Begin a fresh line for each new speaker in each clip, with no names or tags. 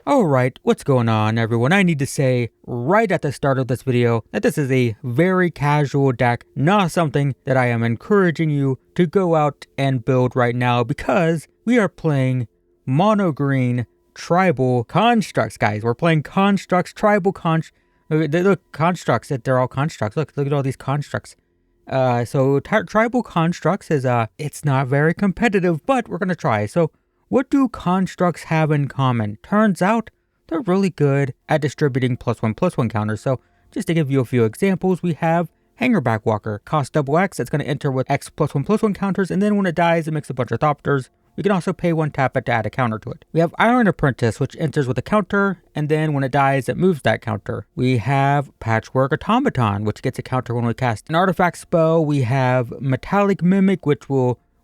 Alright, what's going on everyone? I need to say right at the start of this video that this is a very casual deck, not something that I am encouraging you to go out and build right now because we are playing mono green tribal constructs, guys. We're playing constructs, tribal look, constructs, they're all constructs. Look at all these constructs. Tribal constructs is, it's not very competitive, but we're gonna try. So what do constructs have in common? Turns out they're really good at distributing +1/+1 counters. So just to give you a few examples, we have Hangerback Walker, cost double X, it's going to enter with X +1/+1 counters, and then when it dies, it makes a bunch of Thopters. We can also pay one tap it to add a counter to it. We have Iron Apprentice, which enters with a counter, and then when it dies, it moves that counter. We have Patchwork Automaton, which gets a counter when we cast an artifact spell. We have Metallic Mimic, which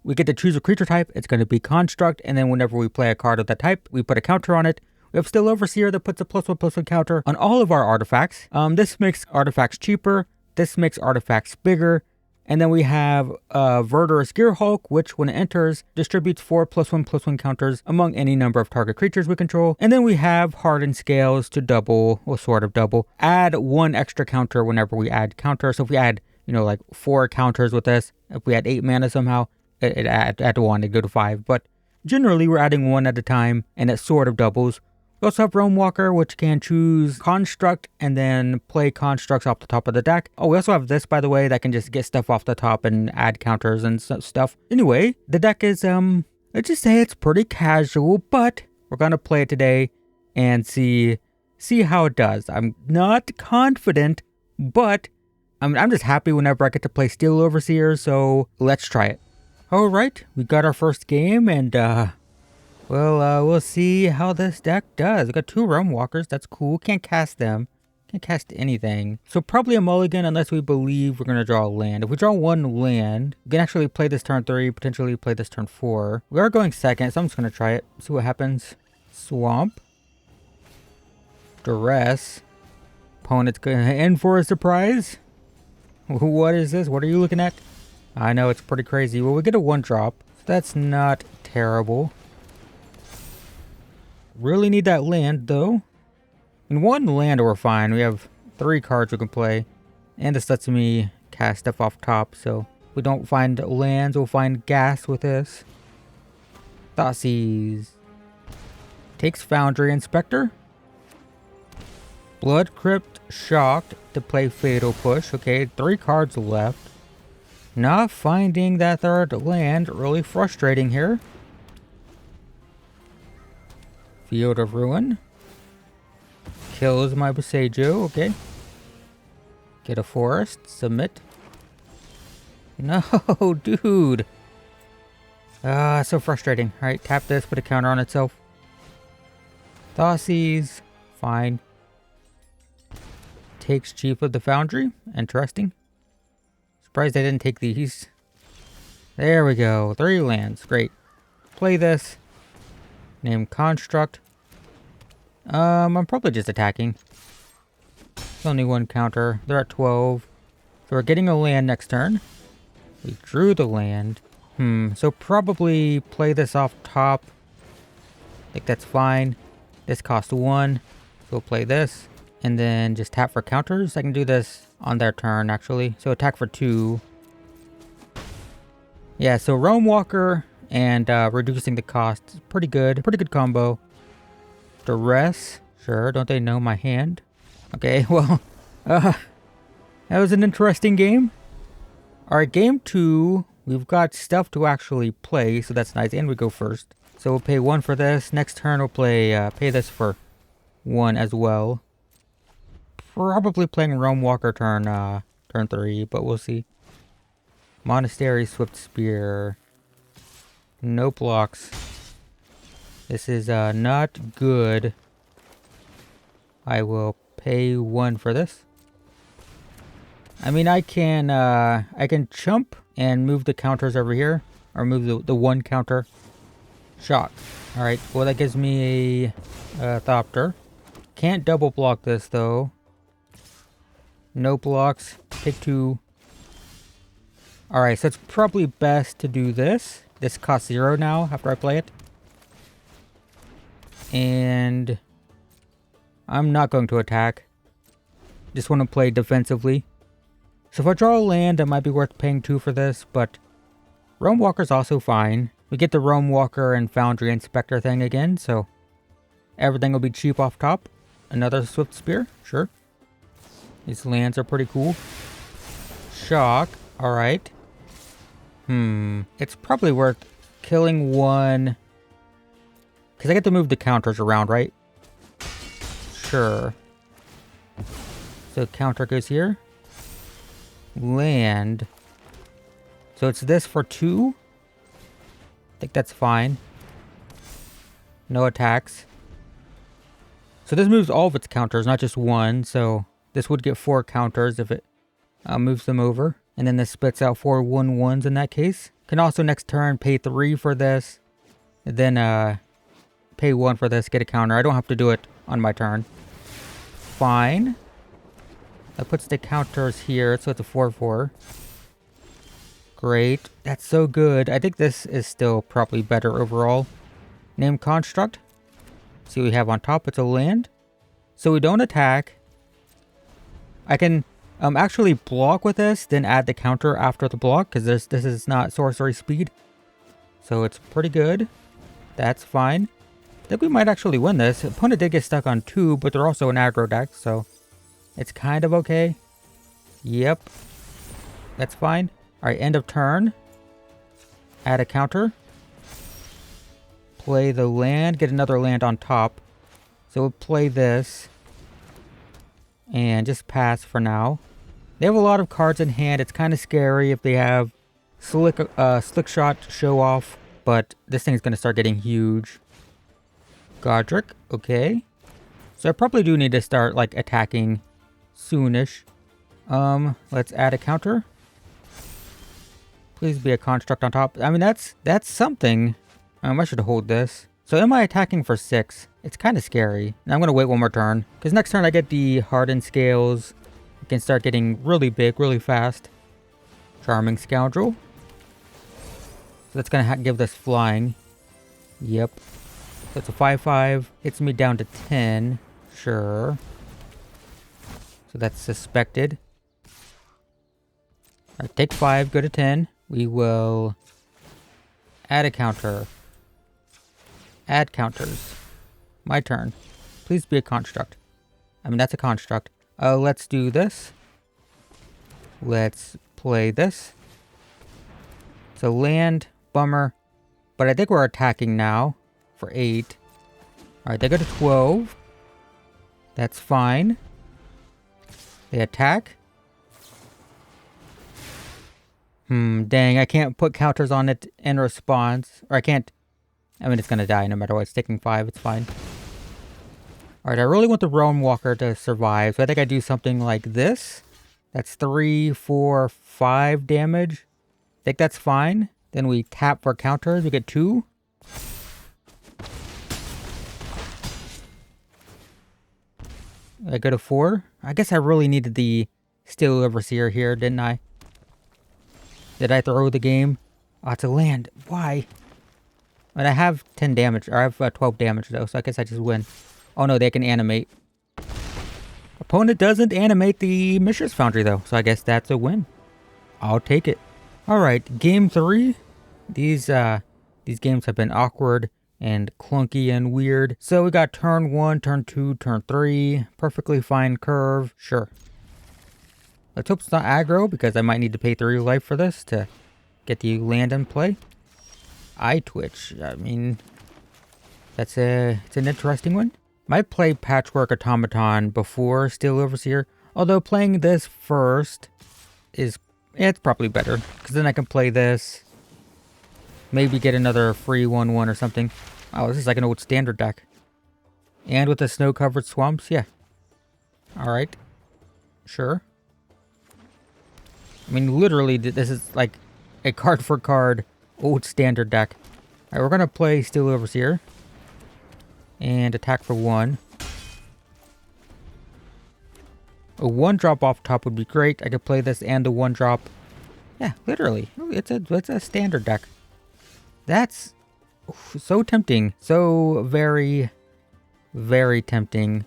we get to choose a creature type. It's going to be construct, and then whenever we play a card of that type, we put a counter on it. We have Still Overseer that puts a +1/+1 counter on all of our artifacts. This makes artifacts cheaper. This makes artifacts bigger. And then we have Verdurous Gearhulk, which when it enters, distributes 4 +1/+1 counters among any number of target creatures we control. And then we have Hardened Scales to double, well, sort of double, add one extra counter whenever we add counter. So if we add, like 4 counters with this, if we add 8 mana somehow, it add 1, it'd go to 5, but generally we're adding 1 at a time, and it sort of doubles. We also have Realm Walker, which can choose Construct and then play constructs off the top of the deck. Oh, we also have this, by the way, that can just get stuff off the top and add counters and stuff. Anyway, the deck is, let's just say it's pretty casual, but we're gonna play it today and see how it does. I'm not confident, but I'm just happy whenever I get to play Steel Overseer, so let's try it. Alright, we got our first game, and, we'll see how this deck does. We got 2 Realm Walkers, that's cool. Can't cast them. Can't cast anything. So probably a mulligan unless we believe we're going to draw a land. If we draw 1 land, we can actually play this turn 3, potentially play this turn 4. We are going second, so I'm just going to try it. See what happens. Swamp. Duress. Opponent's going to in for a surprise. What is this? What are you looking at? I know, it's pretty crazy. Well, we get a 1-drop. So that's not terrible. Really need that land, though. In 1 land, we're fine. We have 3 cards we can play. And this lets me cast stuff off top, so if we don't find lands, we'll find gas with this. Thoughtseize. Takes Foundry Inspector. Blood Crypt Shocked to play Fatal Push. Okay, 3 cards left. Not finding that 3rd land, really frustrating here. Field of Ruin. Kills my Boseiju, okay. Get a forest, submit. No, dude. So frustrating. Alright, tap this, put a counter on itself. Thoughtseize, fine. Takes Chief of the Foundry, interesting. Surprised I didn't take these. There we go. 3 lands. Great. Play this. Name Construct. I'm probably just attacking. There's only 1 counter. They're at 12. So we're getting a land next turn. We drew the land. So probably play this off top. I think that's fine. This costs 1. So we'll play this. And then just tap for counters. I can do this on their turn, actually. So attack for 2. Yeah, so Realm Walker and reducing the cost is pretty good. Pretty good combo. Duress. Sure, don't they know my hand? Okay, well, that was an interesting game. Alright, game 2. We've got stuff to actually play, so that's nice. And we go first. So we'll pay 1 for this. Next turn we'll pay this for 1 as well. Probably playing Realm Walker turn 3, but we'll see. Monastery Swift Spear. No blocks. This is not good. I will pay 1 for this. I mean, I can chump and move the counters over here, or move the 1 counter. Shock. All right. Well, that gives me a Thopter. Can't double block this though. No blocks. Take 2. Alright, so it's probably best to do this. This costs 0 now after I play it. And I'm not going to attack. Just want to play defensively. So if I draw a land, it might be worth paying 2 for this, but Realm Walker's also fine. We get the Realm Walker and Foundry Inspector thing again, so everything will be cheap off top. Another Swift Spear, sure. These lands are pretty cool. Shock, alright. It's probably worth killing one, because I get to move the counters around, right? Sure. So counter goes here. Land. So it's this for 2. I think that's fine. No attacks. So this moves all of its counters, not just one. So this would get 4 counters if it moves them over. And then this spits out 4 1/1s in that case. Can also next turn pay 3 for this. And then pay 1 for this, get a counter. I don't have to do it on my turn. Fine. That puts the counters here, so it's a 4/4. Great. That's so good. I think this is still probably better overall. Name construct. See what we have on top. It's a land. So we don't attack. I can actually block with this, then add the counter after the block, because this is not sorcery speed. So it's pretty good. That's fine. I think we might actually win this. Opponent did get stuck on 2, but they're also an aggro deck, so it's kind of okay. Yep. That's fine. Alright, end of turn. Add a counter. Play the land. Get another land on top. So we'll play this. And just pass for now. They have a lot of cards in hand. It's kind of scary if they have Slick Shot Show Off. But this thing's going to start getting huge. Godric. Okay. So I probably do need to start like attacking soonish. Let's add a counter. Please be a construct on top. I mean, that's something. I should hold this. So am I attacking for 6? It's kind of scary. And I'm going to wait one more turn. Because next turn I get the Hardened Scales. I can start getting really big, really fast. Charming Scoundrel. So that's going to give this flying. Yep. So it's a 5/5. Hits me down to 10. Sure. So that's suspected. Alright, take 5, go to 10. We will add a counter. Add counters. My turn. Please be a construct. I mean, that's a construct. Let's do this. Let's play this. So land, bummer. But I think we're attacking now for 8. Alright, they go to 12. That's fine. They attack. Dang, I can't put counters on it in response. Or I can't. I mean, it's going to die no matter what. It's taking 5. It's fine. Alright, I really want the Realm Walker to survive. So I think I do something like this. That's 3, 4, 5 damage. I think that's fine. Then we tap for counters. We get 2. I go to 4. I guess I really needed the Steel Overseer here, didn't I? Did I throw the game? Oh, it's a land. Why? And I have 10 damage. Or I have 12 damage, though, so I guess I just win. Oh, no, they can animate. Opponent doesn't animate the Mishra's Foundry, though, so I guess that's a win. I'll take it. Alright, game 3. These games have been awkward and clunky and weird. So we got turn 1, turn 2, turn 3. Perfectly fine curve. Sure. Let's hope it's not aggro, because I might need to pay 3 life for this to get the land in play. Eye Twitch. I mean, it's an interesting one. Might play Patchwork Automaton before Steel Overseer. Although playing this first is, it's probably better. Because then I can play this. Maybe get another free 1/1 or something. Oh, this is like an old standard deck. And with the snow-covered swamps, yeah. Alright. Sure. I mean, literally, this is like a card-for-card old standard deck. Alright, we're going to play Steel Overseer. And attack for 1. A 1-drop off top would be great. I could play this and a 1-drop. Yeah, literally. It's a standard deck. That's so tempting. So very, very tempting.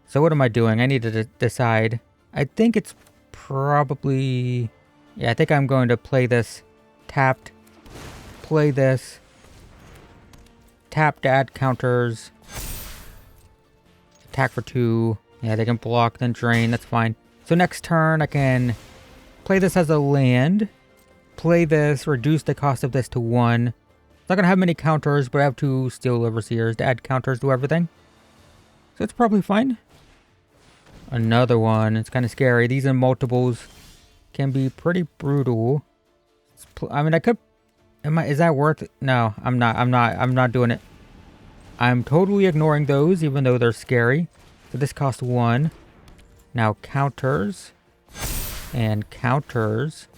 So what am I doing? I need to decide. I think it's probably... Yeah, I think I'm going to play this tapped. Play this. Tapped to add counters. Attack for 2. Yeah, they can block, then drain. That's fine. So next turn, I can play this as a land. Play this, reduce the cost of this to 1. It's not going to have many counters, but I have 2 Steel Overseers to add counters to everything. So it's probably fine. Another one. It's kind of scary. These in multiples can be pretty brutal. I mean, I could... Is that worth it? No, I'm not doing it. I'm totally ignoring those, even though they're scary. So this costs 1. Now counters. And counters.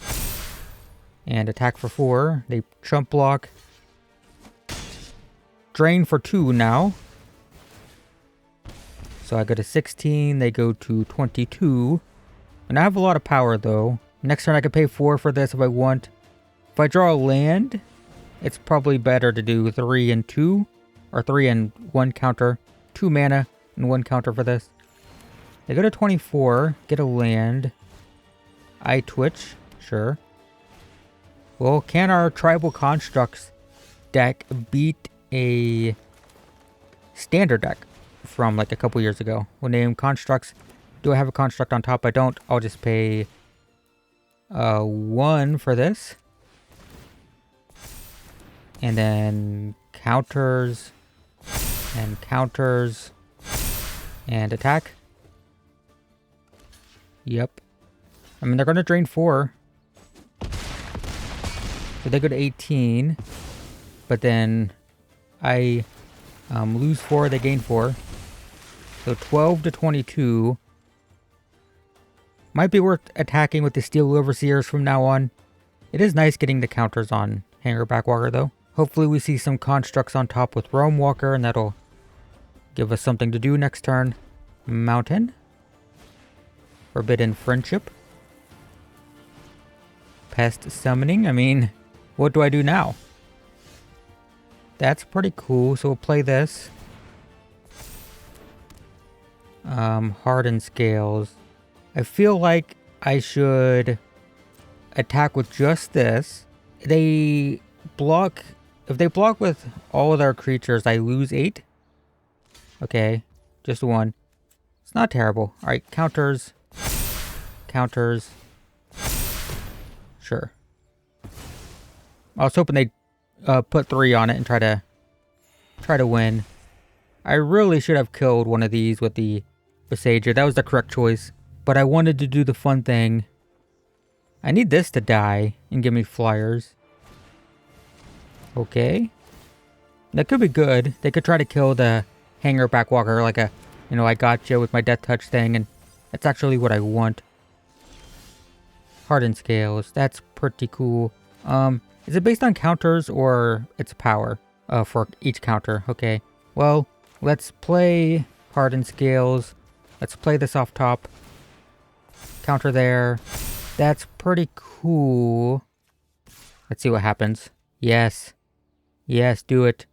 And attack for 4. They chump block. Drain for 2 now. So I go to 16. They go to 22. And I have a lot of power, though. Next turn I could pay 4 for this if I want. If I draw a land, it's probably better to do 3 and 2. Or 3 and 1 counter. 2 mana and 1 counter for this. They go to 24. Get a land. I twitch. Sure. Well, can our Tribal Constructs deck beat a standard deck from like a couple years ago? We'll name Constructs. Do I have a Construct on top? I don't. I'll just pay 1 for this. And then counters. And counters. And attack. Yep. I mean, they're going to drain 4. So they go to 18. But then I lose 4, they gain 4. So 12 to 22. Might be worth attacking with the Steel Overseers from now on. It is nice getting the counters on Hanger Backwalker, though. Hopefully we see some constructs on top with Realm Walker, and that'll give us something to do next turn. Mountain. Forbidden Friendship. Pest Summoning. I mean, what do I do now? That's pretty cool. So we'll play this. Hardened Scales. I feel like I should attack with just this. They block... If they block with all of their creatures, I lose 8. Okay. Just 1. It's not terrible. Alright, counters. Counters. Sure. I was hoping they'd put 3 on it and try to win. I really should have killed one of these with the Besager. That was the correct choice. But I wanted to do the fun thing. I need this to die and give me flyers. Okay. That could be good. They could try to kill the Hanger Backwalker like a, you know, I gotcha with my Death Touch thing, and that's actually what I want. Hardened Scales. That's pretty cool. Is it based on counters or its power for each counter? Okay. Well, let's play Hardened Scales. Let's play this off top. Counter there. That's pretty cool. Let's see what happens. Yes. Yes, do it.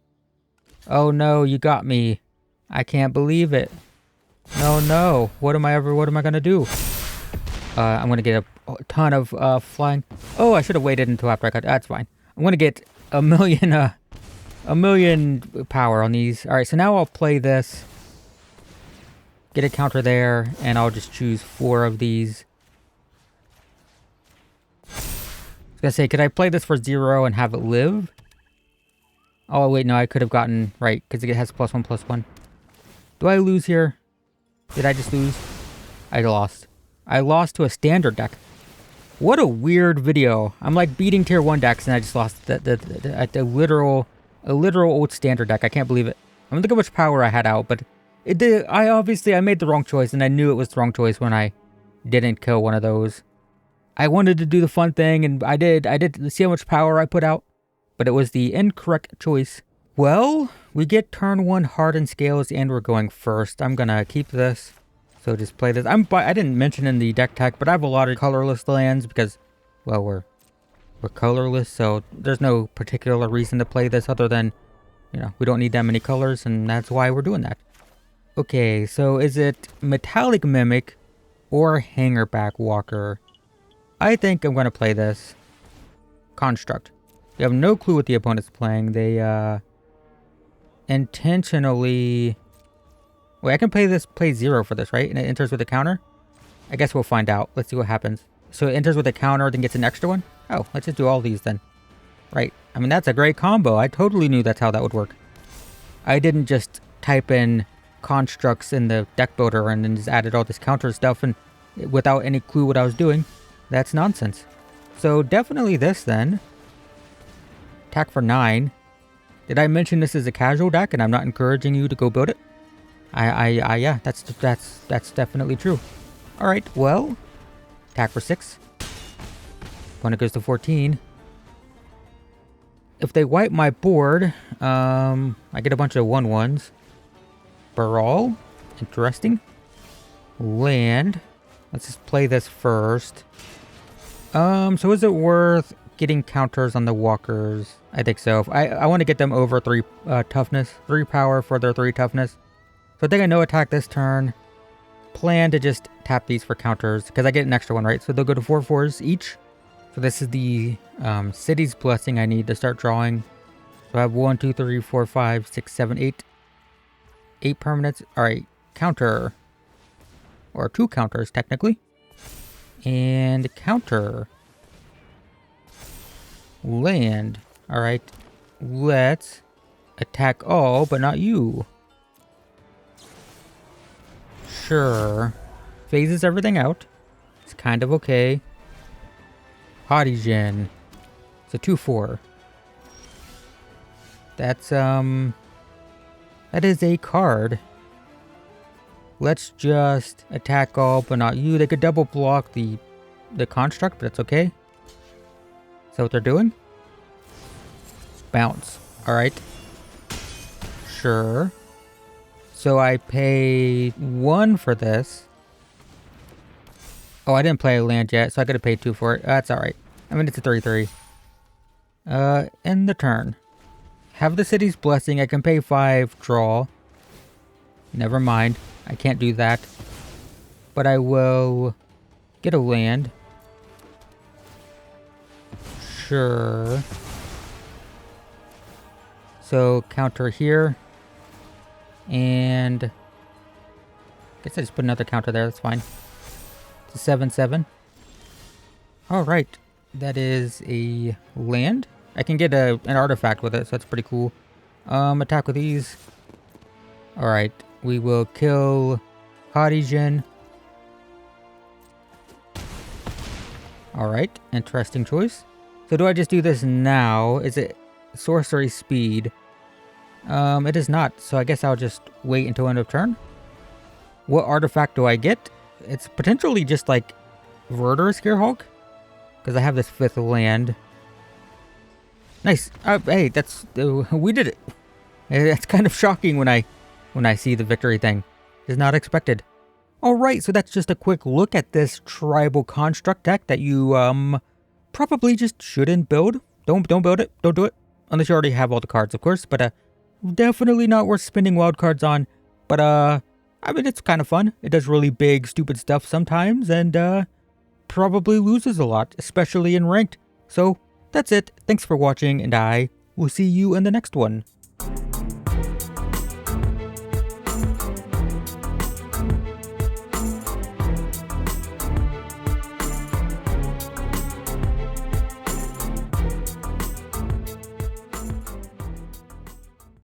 Oh no, you got me. I can't believe it. No, no. What am I gonna do? I'm gonna get a ton of flying. Oh, I should have waited until after I got... That's fine. I'm gonna get a million power on these. Alright, so now I'll play this. Get a counter there, and I'll just choose 4 of these. I was gonna say, could I play this for 0 and have it live? Oh, wait, no, I could have gotten... Right, because it has +1/+1. Do I lose here? Did I just lose? I lost. I lost to a standard deck. What a weird video. I'm like beating tier 1 decks, and I just lost the literal old standard deck. I can't believe it. I mean, look how much power I had out, but it did. I made the wrong choice, and I knew it was the wrong choice when I didn't kill one of those. I wanted to do the fun thing, and I did see how much power I put out, but it was the incorrect choice. Well, we get turn 1 Hardened Scales, and we're going first. I'm gonna keep this, so just play this. I didn't mention in the deck tech, but I have a lot of colorless lands because, well, we're colorless, so there's no particular reason to play this other than, you know, we don't need that many colors, and that's why we're doing that. Okay, so is it Metallic Mimic or Hangerback Walker? I think I'm going to play this. Construct. You have no clue what the opponent's playing. They, intentionally... Wait, I can play 0 for this, right? And it enters with a counter? I guess we'll find out. Let's see what happens. So it enters with a counter, then gets an extra one? Oh, let's just do all these then. Right. I mean, that's a great combo. I totally knew that's how that would work. I didn't just type in constructs in the deck builder and then just added all this counter stuff and without any clue what I was doing. That's nonsense. So definitely this then. Attack for 9. Did I mention this is a casual deck and I'm not encouraging you to go build it? Yeah, that's definitely true. All right, well, attack for 6. Opponent goes to 14. If they wipe my board, I get a bunch of 1/1s. Brawl, interesting. Land. Let's just play this first. So is it worth getting counters on the walkers? I think so. I want to get them over 3 toughness, 3 power for their 3 toughness. So I think I know attack this turn. Plan to just tap these for counters because I get an extra one, right? So they'll go to 4/4s each. So this is the city's blessing I need to start drawing. So I have 1, 2, 3, 4, 5, 6, 7, 8. 8 permanents. All right, counter. Or 2 counters technically. And counter. Land. All right, let's attack all, but not you. Sure. Phases everything out. It's kind of okay. Hottigen. It's a 2/4. That's, that is a card. Let's just attack all, but not you. They could double block the construct, but it's okay. Is that what they're doing? Bounce. Alright. Sure. So I pay 1 for this. Oh, I didn't play a land yet, so I gotta pay 2 for it. That's alright. I mean, it's a 3/3. End the turn. Have the city's blessing. I can pay 5, draw. Never mind. I can't do that. But I will get a land. Sure. So, counter here. And... I guess I just put another counter there. That's fine. It's a 7/7. Alright. That is a land. I can get an artifact with it, so that's pretty cool. Attack with these. Alright. We will kill Hottigen. Alright. Interesting choice. So do I just do this now? Is it sorcery speed? It is not. So I guess I'll just wait until end of turn. What artifact do I get? It's potentially just like Verder Scarehawk. Because I have this 5th land. Nice. Hey, that's... we did it. That's kind of shocking when I see the victory thing. It's not expected. Alright, so that's just a quick look at this tribal construct deck that you probably just shouldn't build. Don't build it. Don't do it. Unless you already have all the cards, of course. But definitely not worth spending wild cards on. But I mean, it's kind of fun. It does really big, stupid stuff sometimes. And probably loses a lot, especially in ranked. So that's it. Thanks for watching, and I will see you in the next one.